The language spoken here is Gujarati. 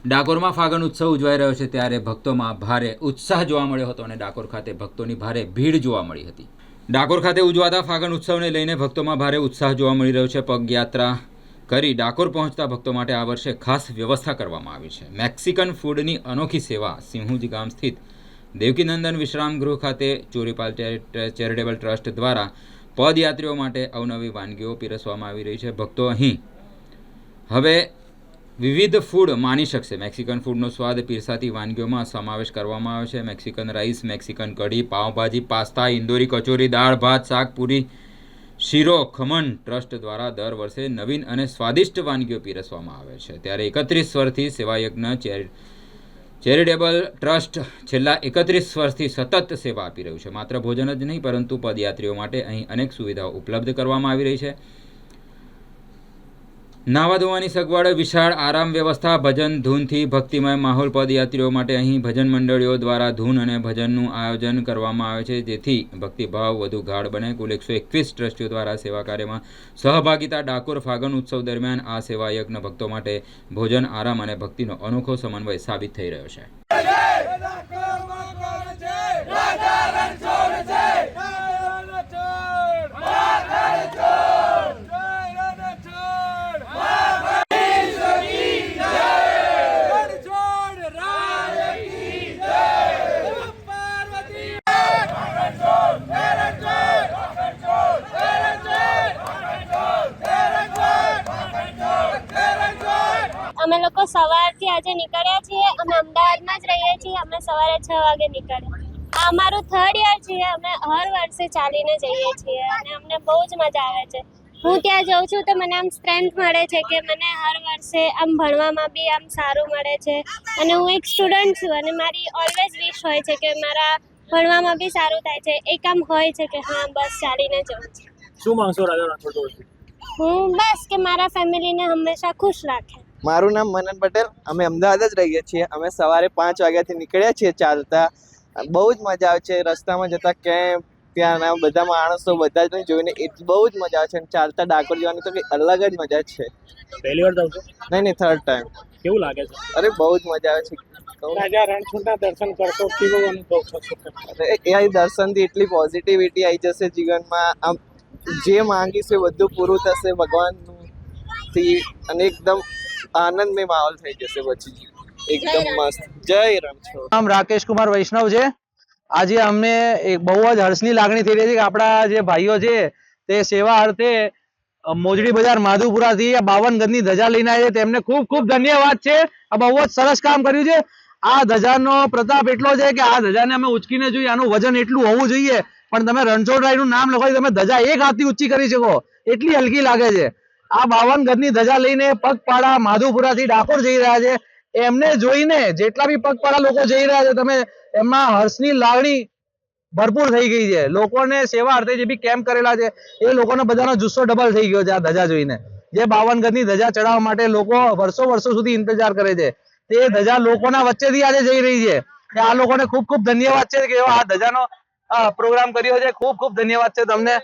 ડાકોરમાં ફાગણ ઉત્સવ ઉજવાઈ રહ્યો છે ત્યારે ભક્તોમાં ભારે ઉત્સાહ જોવા મળ્યો હતો અને ડાકોર ખાતે ભક્તોની ભારે ભીડ જોવા મળી હતી। ડાકોર ખાતે ઉજવાતા ફાગણ ઉત્સવને લઈને ભક્તોમાં ભારે ઉત્સાહ જોવા મળી રહ્યો છે। પગયાત્રા કરી ડાકોર પહોંચતા ભક્તો માટે આ વર્ષે ખાસ વ્યવસ્થા કરવામાં આવી છે। મેક્સિકન ફૂડની અનોખી સેવા સિંહુજી ગામ સ્થિત દેવકીનંદન વિશ્રામ ગૃહ ખાતે ચોરીપાલ ચેરિટેબલ ટ્રસ્ટ દ્વારા પદયાત્રીઓ માટે અવનવી વાનગીઓ પીરસવામાં આવી રહી છે। ભક્તો અહીં હવે વિવિધ ફૂડ માણી શકશે। મેક્સિકન ફૂડનો સ્વાદ પીરસાતી વાનગીઓમાં સમાવેશ કરવામાં આવ્યો છે। મેક્સિકન રાઈસ, મેક્સિકન કઢી, પાવભાજી, પાસ્તા, ઇન્દોરી કચોરી, દાળ ભાત, શાક, પૂરી, શીરો, ખમણ ટ્રસ્ટ દ્વારા દર વર્ષે નવીન અને સ્વાદિષ્ટ વાનગીઓ પીરસવામાં આવે છે। ત્યારે 31 વર્ષથી સેવાયજ્ઞ ચેરિટેબલ ટ્રસ્ટ છેલ્લા 31 વર્ષથી સતત સેવા આપી રહ્યું છે। માત્ર ભોજન જ નહીં પરંતુ પદયાત્રીઓ માટે અહીં અનેક સુવિધાઓ ઉપલબ્ધ કરવામાં આવી રહી છે। નાવા ધોવાની સગવડ, વિશાળ આરામ વ્યવસ્થા, ભજન ધૂનથી ભક્તિમય માહોલ। પદયાત્રીઓ માટે અહીં ભજન મંડળીઓ દ્વારા ધૂન અને ભજનનું આયોજન કરવામાં આવે છે જેથી ભક્તિભાવ વધુ ગાઢ બને। કુલ 121 ટ્રસ્ટીઓ દ્વારા સેવા કાર્યમાં સહભાગિતા। ડાકોર ફાગણ ઉત્સવ દરમિયાન આ સેવાયજ્ઞ ભક્તો માટે ભોજન, આરામ અને ભક્તિનો અનોખો સમન્વય સાબિત થઈ રહ્યો છે। અમે લોકો સવારથી આજે નીકળ્યા છીએ। અમે અમદાવાદમાં જ રહીએ છીએ। અમે સવારે 6 વાગે નીકળ્યા। આ અમારું 3rd યર છે। અમે હર વર્ષે ચાલીને જઈએ છીએ અને અમને બહુ જ મજા આવે છે। હું ત્યાં જાઉં છું તો મને આમ સ્ટ્રેન્થ મળે છે કે મને હર વર્ષે આમ ભણવામાં બી આમ સારું મળે છે અને હું એક સ્ટુડન્ટ છું અને મારી ઓલવેઝ વિશ હોય છે કે મારા ભણવામાં બી સારું થાય છે। એક આમ હોય છે કે હા બસ ચાલીને જવું છે। શું માંગશો રાજા રણછોડરાવથી? હું બસ કે મારા ફેમિલીને હંમેશા ખુશ રાખે। મારું નામ મનન પટેલ। અમે અમદાવાદ જ રહીએ છીએ। અમે સવારે 5 વાગ્યાથી નીકળ્યા છીએ ચાલતા। બહુ જ મજા આવે છે રસ્તામાં જતા। કેમ્પ ત્યાંના બધા માણસો બધા જોઈને બહુ જ મજા આવે છે। ચાલતા ડાકોર જવાની તો કંઈ અલગ જ મજા છે। પહેલી વાર જાવ છો? નહીં 3rd ટાઈમ। કેવું લાગે છે? અરે બહુ જ મજા આવે છે। રાજા રણછોડના દર્શન કરશો કેવો અનુભવ થશે? એ દર્શનથી એટલી પોઝિટિવિટી આવી જશે જીવનમાં। આમ જે માંગીશું એ બધું પૂરું થશે ભગવાનથી અને એકદમ આનંદમય માહોલ થઈ જશે પછી એકદમ મસ્ત। જય રણછોડ। નામ રાકેશ કુમાર વૈષ્ણવ છે। આજે અમને એક બહુ જ હર્ષની લાગણી થઈ રહી છે કે આપણા જે ભાઈઓ છે તે સેવા અર્થે મોજડી બજાર માધુપુરાથી 52 ગજની ધજા લઈને આવ્યા છે। તેમને ખૂબ ખૂબ ધન્યવાદ છે। આ બહુ જ સરસ કામ કર્યું છે। આ ધજાનો પ્રતાપ એટલો છે કે આ ધજાને અમે ઉચકીને જોઈએ, આનું વજન એટલું હોવું જોઈએ પણ તમે રણછોડરાયનું નામ લખો તમે ધજા એક હાથથી ઊંચી કરી શકો એટલી હલકી લાગે છે। આ 52 ગજની ધજા લઈને પગપાળા માધુપુરાથી ડાકોર જઈ રહ્યા છે। એમને જોઈને જેટલા બી પગપાળા લોકો જઈ રહ્યા છે તમે એમાં હર્ષની લાગણી ભરપૂર થઈ ગઈ છે। લોકોને સેવા અર્થે જે બી કેમ્પ કરેલા છે એ લોકોનો બધાનો જુસ્સો ડબલ થઈ ગયો છે આ ધજા જોઈને। જે 52 ગજની ધજા ચડાવવા માટે લોકો વર્ષો સુધી ઇંતજાર કરે છે તે ધજા લોકોના વચ્ચેથી આજે જઈ રહી છે। આ લોકોને ખૂબ ખૂબ ધન્યવાદ છે કે આ ધજાનો પ્રોગ્રામ કર્યો છે। ખૂબ ખૂબ ધન્યવાદ છે તમને।